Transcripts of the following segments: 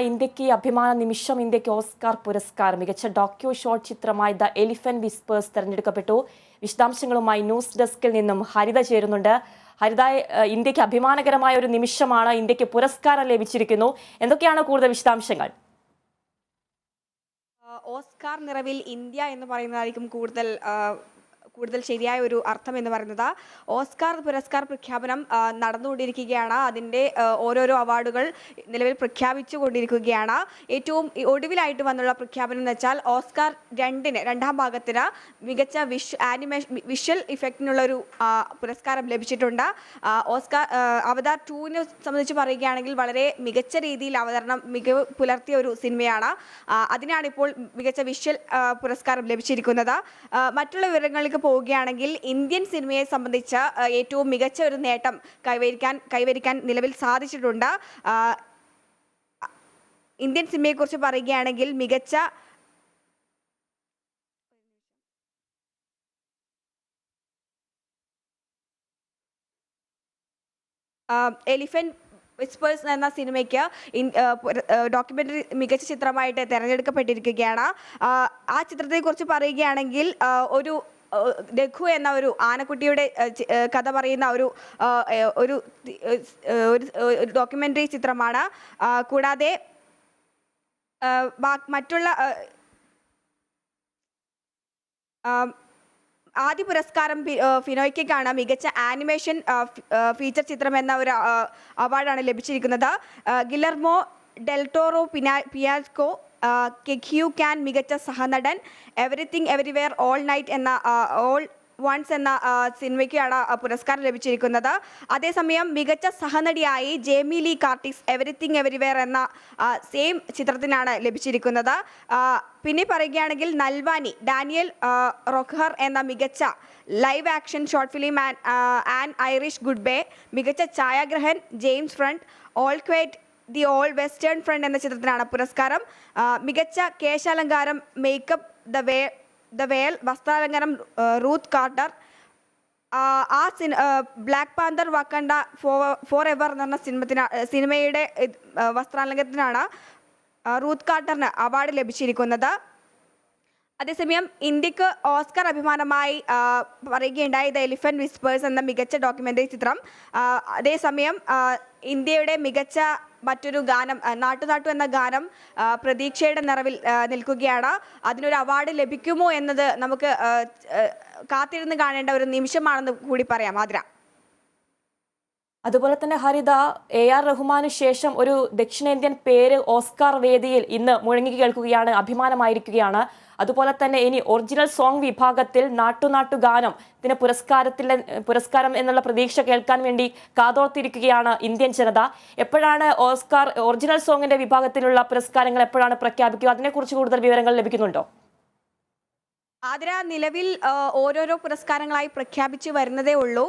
ഇന്ത്യക്ക് അഭിമാന നിമിഷം ഇന്ത്യക്ക് ഓസ്കാർ പുരസ്കാരം മികച്ച ഡോക്യു ഷോർട്ട് ചിത്രമായി ദ എലിഫന്റ് വിസ്പേഴ്സ് തെരഞ്ഞെടുക്കപ്പെട്ടു. വിശദാംശങ്ങളുമായി ന്യൂസ് ഡെസ്കിൽ നിന്നും ഹരിത ചേരുന്നുണ്ട്. ഹരിത, ഇന്ത്യക്ക് അഭിമാനകരമായ ഒരു നിമിഷമാണ്, ഇന്ത്യക്ക് പുരസ്കാരം ലഭിച്ചിരിക്കുന്നു. എന്തൊക്കെയാണ് കൂടുതൽ വിശദാംശങ്ങൾ? ഓസ്കാർ നിറവിൽ ഇന്ത്യ എന്ന് പറയുന്നതായിരിക്കും കൂടുതൽ ശരിയായ ഒരു അർത്ഥം എന്ന് പറയുന്നത്. ഓസ്കാർ പുരസ്കാർ പ്രഖ്യാപനം നടന്നുകൊണ്ടിരിക്കുകയാണ്. അതിൻ്റെ ഓരോരോ അവാർഡുകൾ നിലവിൽ പ്രഖ്യാപിച്ചു കൊണ്ടിരിക്കുകയാണ്. ഏറ്റവും ഒടുവിലായിട്ട് വന്നുള്ള പ്രഖ്യാപനം എന്ന് വെച്ചാൽ ഓസ്കാർ രണ്ടാം ഭാഗത്തിന് മികച്ച വിഷ്വൽ ഇഫക്റ്റിനുള്ളൊരു പുരസ്കാരം ലഭിച്ചിട്ടുണ്ട്. ഓസ്കാർ അവതാർ 2 സംബന്ധിച്ച് പറയുകയാണെങ്കിൽ വളരെ മികച്ച രീതിയിൽ മികവ് പുലർത്തിയ ഒരു സിനിമയാണ്. അതിനാണ് ഇപ്പോൾ മികച്ച വിഷ്വൽ പുരസ്കാരം ലഭിച്ചിരിക്കുന്നത്. മറ്റുള്ള വിവരങ്ങൾക്ക് പോവുകയാണെങ്കിൽ ഇന്ത്യൻ സിനിമയെ സംബന്ധിച്ച് ഏറ്റവും മികച്ച ഒരു നേട്ടം കൈവരിക്കാൻ നിലവിൽ സാധിച്ചിട്ടുണ്ട്. ഇന്ത്യൻ സിനിമയെക്കുറിച്ച് പറയുകയാണെങ്കിൽ മികച്ച എലിഫന്റ് വിസ്പേഴ്സ് എന്ന സിനിമയ്ക്ക് ഡോക്യുമെന്ററി മികച്ച ചിത്രമായിട്ട് തിരഞ്ഞെടുക്കപ്പെട്ടിരിക്കുകയാണ്. ആ ചിത്രത്തെക്കുറിച്ച് പറയുകയാണെങ്കിൽ ഒരു രഘു എന്ന ഒരു ആനക്കുട്ടിയുടെ കഥ പറയുന്ന ഒരു ഡോക്യുമെന്ററി ചിത്രമാണ്. കൂടാതെ മറ്റുള്ള ആദ്യ പുരസ്കാരം ഫിനോയ്ക്കാണ്. മികച്ച ആനിമേഷൻ ഫീച്ചർ ചിത്രം എന്ന ഒരു അവാർഡാണ് ലഭിച്ചിരിക്കുന്നത്. ഗില്ലർമോ ഡെൽറ്റോറോ പിയാസ്കോ കെഖ്യു ക്യാൻ മികച്ച സഹനടൻ, എവറിത്തിങ് എവരിവെയർ ഓൾ നൈറ്റ് എന്ന ഓൾ വൺസ് എന്ന സിനിമയ്ക്കാണ് പുരസ്കാരം ലഭിച്ചിരിക്കുന്നത്. അതേസമയം മികച്ച സഹനടിയായി Jamie Lee Curtis everything everywhere എന്ന സെയിം ചിത്രത്തിനാണ് ലഭിച്ചിരിക്കുന്നത്. പിന്നെ പറയുകയാണെങ്കിൽ നൽവാനി ഡാനിയൽ റോഖർ എന്ന മികച്ച live action short film an Irish goodbye, മികച്ച ഛായാഗ്രഹൻ James Friend, all quiet the all western front എന്ന ചിത്രത്തിനാണ് പുരസ്കാരം. മികച്ച കേശാലങ്കാരം മേക്കപ്പ് ദ വേൽ, വസ്ത്രാലങ്കാരം Ruth Carter. Black Panther Wakanda forever എന്ന് പറഞ്ഞ സിനിമയുടെ വസ്ത്രാലങ്കാരത്തിനാണ് റൂത്ത് കാർട്ടറിന് അവാർഡ് ലഭിച്ചിരിക്കുന്നത്. അതേസമയം ഇന്ത്യക്ക് ഓസ്കാർ അഭിമാനമായി പറയുകയുണ്ടായി ദ എലിഫന്റ് വിസ്പേഴ്സ് എന്ന മികച്ച ഡോക്യുമെന്ററി ചിത്രം. അതേസമയം ഇന്ത്യയുടെ മികച്ച മറ്റൊരു ഗാനം നാട്ടു എന്ന ഗാനം പ്രതീക്ഷയുടെ നിറവിൽ നിൽക്കുകയാണ്. അതിനൊരു അവാർഡ് ലഭിക്കുമോ എന്നത് നമുക്ക് കാത്തിരുന്ന് കാണേണ്ട ഒരു നിമിഷമാണെന്ന് കൂടി പറയാം. ആതിര, അതുപോലെ തന്നെ ഹരിത, AR റഹ്മാന് ശേഷം ഒരു ദക്ഷിണേന്ത്യൻ പേര് ഓസ്കാർ വേദിയിൽ ഇന്ന് മുഴങ്ങി കേൾക്കുകയാണ്, അഭിമാനമായിരിക്കുകയാണ്. അതുപോലെ തന്നെ ഇനി ഒറിജിനൽ സോങ് വിഭാഗത്തിൽ നാട്ടു ഗാനം ഇതിന് പുരസ്കാരം എന്നുള്ള പ്രതീക്ഷ കേൾക്കാൻ വേണ്ടി കാതോർത്തിരിക്കുകയാണ് ഇന്ത്യൻ ജനത. എപ്പോഴാണ് ഓസ്കാർ ഒറിജിനൽ സോങ്ങിന്റെ വിഭാഗത്തിലുള്ള പുരസ്കാരങ്ങൾ എപ്പോഴാണ് പ്രഖ്യാപിക്കുക? അതിനെക്കുറിച്ച് കൂടുതൽ വിവരങ്ങൾ ലഭിക്കുന്നുണ്ടോ? ആതിര, നിലവിൽ ഓരോരോ പുരസ്കാരങ്ങളായി പ്രഖ്യാപിച്ചു വരുന്നതേ ഉള്ളൂ.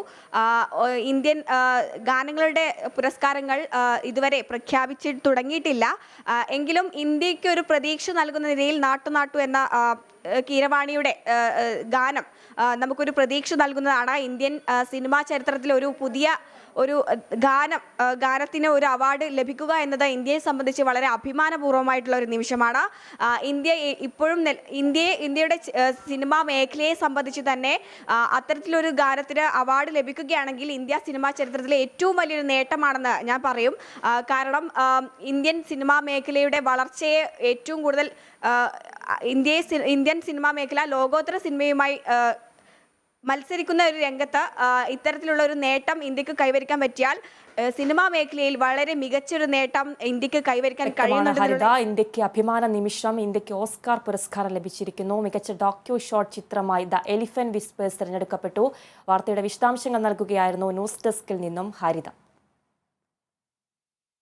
ഇന്ത്യൻ ഗാനങ്ങളുടെ പുരസ്കാരങ്ങൾ ഇതുവരെ പ്രഖ്യാപിച്ച് തുടങ്ങിയിട്ടില്ല. എങ്കിലും ഇന്ത്യക്ക് ഒരു പ്രതീക്ഷ നൽകുന്ന നിലയിൽ നാട്ടു എന്ന കീരവാണിയുടെ ഗാനം നമുക്കൊരു പ്രതീക്ഷ നൽകുന്നതാണ്. ഇന്ത്യൻ സിനിമാ ചരിത്രത്തിൽ ഒരു പുതിയ ഗാനത്തിന് ഒരു അവാർഡ് ലഭിക്കുക എന്നത് ഇന്ത്യയെ സംബന്ധിച്ച് വളരെ അഭിമാനപൂർവ്വമായിട്ടുള്ള ഒരു നിമിഷമാണ്. ഇന്ത്യയുടെ സിനിമാ മേഖലയെ സംബന്ധിച്ച് തന്നെ അത്തരത്തിലൊരു ഗാനത്തിന് അവാർഡ് ലഭിക്കുകയാണെങ്കിൽ ഇന്ത്യ സിനിമാ ചരിത്രത്തിലെ ഏറ്റവും വലിയൊരു നേട്ടമാണെന്ന് ഞാൻ പറയും. കാരണം ഇന്ത്യൻ സിനിമാ മേഖലയുടെ വളർച്ചയെ ഏറ്റവും കൂടുതൽ ഇന്ത്യൻ സിനിമാ മേഖല ലോകോത്തര സിനിമയുമായി മത്സരിക്കുന്ന ഒരു രംഗത്ത് ഇത്തരത്തിലുള്ള ഒരു നേട്ടം ഇന്ത്യക്ക് കൈവരിക്കാൻ പറ്റിയാൽ സിനിമാ മേഖലയിൽ വളരെ മികച്ചൊരു നേട്ടം ഇന്ത്യക്ക് കൈവരിക്കാൻ കഴിയുന്നുണ്ട്. ഇന്ത്യക്ക് അഭിമാന നിമിഷം, ഇന്ത്യക്ക് ഓസ്കാർ പുരസ്കാരം ലഭിച്ചിരിക്കുന്നു. മികച്ച ഡോക്യു ഷോർട്ട് ചിത്രമായി ദ എലിഫന്റ് വിസ്പേഴ്സ് തിരഞ്ഞെടുക്കപ്പെട്ടു. വാർത്തയുടെ വിശദാംശങ്ങൾ നൽകുകയായിരുന്നു ന്യൂസ് ഡെസ്കിൽ നിന്നും ഹരിത.